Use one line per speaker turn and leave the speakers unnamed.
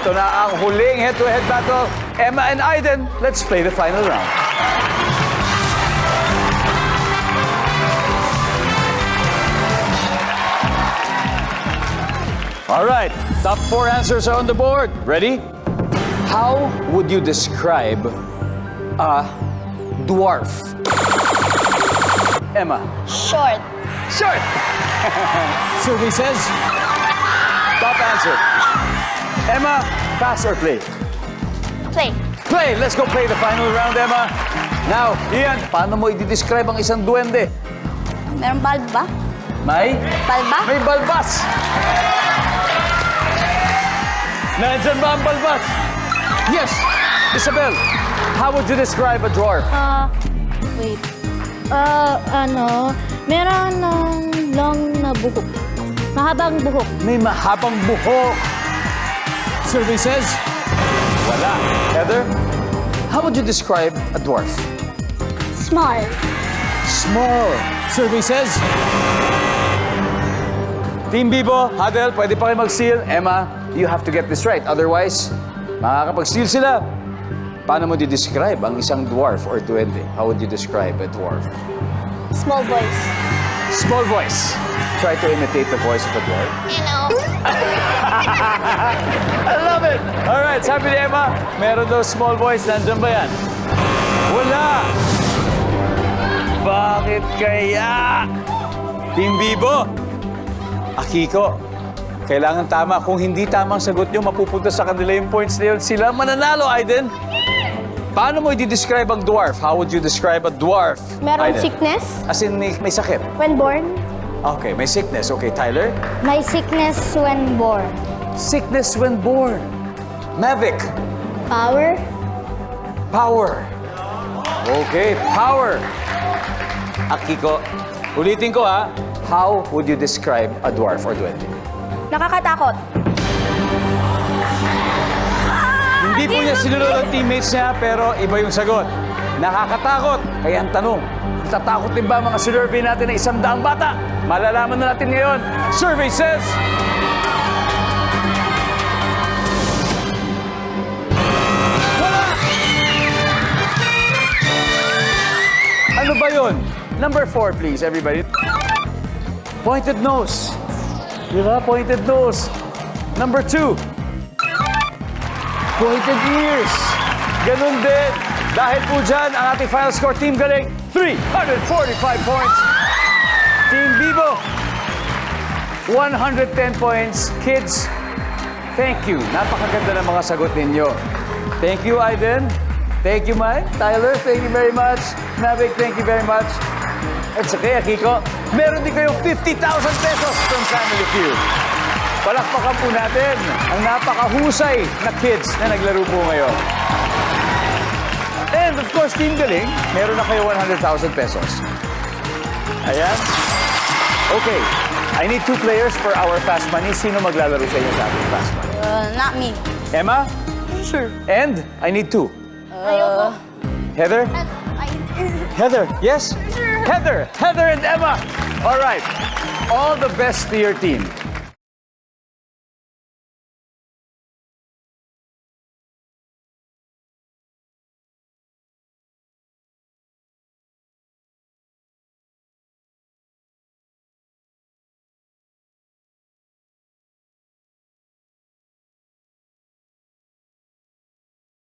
Ito na ang huling head-to-head battle. Emma and Aiden, let's play the final round. All right, top 4 answers are on the board. Ready? How would you describe a dwarf? Emma.
Short.
Short. Sylvie says. Top answer. Emma, pass or play?
Play.
Play! Let's go play the final round, Emma. Now, Ian, paano mo i-describe ang isang duwende?
Meron bulb ba?
May?
Balba?
May balbas! Nandyan ba ang balbas? Yes! Isabel, how would you describe a dwarf?
Wait. Meron ng long na buhok. Mahabang buhok.
May mahabang buhok. Survey says, wala. Heather, how would you describe a dwarf?
Small.
Small. Survey says, Team Bibo, Hadel, pwede pa kayo mag-steal. Emma, you have to get this right. Otherwise, makakapag-steal sila. Paano mo di-describe ang isang dwarf or duwende? How would you describe a dwarf?
Small voice.
Small voice. Try to imitate the voice of a dwarf.
You know.
I love it! Alright, sabi ni Emma, meron daw small voice. Nandiyan ba yan? Wala! Bakit kaya? Team Bibo, Akiko, kailangan tama. Kung hindi tamang sagot nyo, mapupunta sa kanila yung points na yun. Sila mananalo, Aiden. Paano mo i-describe ang dwarf? How would you describe a dwarf?
Meron
Aiden?
sickness.
As in, may sakit.
When born.
Okay, may sickness. Okay, Tyler?
May sickness when born.
Sickness when born. Mavic?
Power.
Power. Okay, power. Akiko, ulitin ko ha. How would you describe a dwarf or duwende?
Nakakatakot.
Hindi po niya sinunod ang teammates niya, pero iba yung sagot. Nakakatakot. Kaya ang tanong, tatakot din ba mga survey natin na 100 bata? Malalaman na natin ngayon. Survey says... Wala! Ano ba yun? Number 4, please, everybody. Pointed nose. Di ba? Pointed nose. Number 2. Pointed ears. Ganun din. Dahil po dyan, ang ating final score, Team Galing, 345 points. Team Bibo, 110 points. Kids, thank you. Napakaganda ng mga sagot ninyo. Thank you, Aiden. Thank you, Mike. Tyler, thank you very much. Mavic, thank you very much. At sa kaya, Kiko, meron din kayong 50,000 pesos from Family Feud. Palakpakan po natin ang napakahusay na kids na naglaro po ngayon. And of course, Team Galing, meron na kayo 100,000 pesos. Ayan. Okay, I need 2 players for our Fast Money. Sino maglalaro sa inyo sa ating Fast Money?
Not me.
Emma?
Sure.
And I need 2.
Ayoko.
Heather? Heather, yes?
Sure.
Heather and Emma. All right. All the best to your team.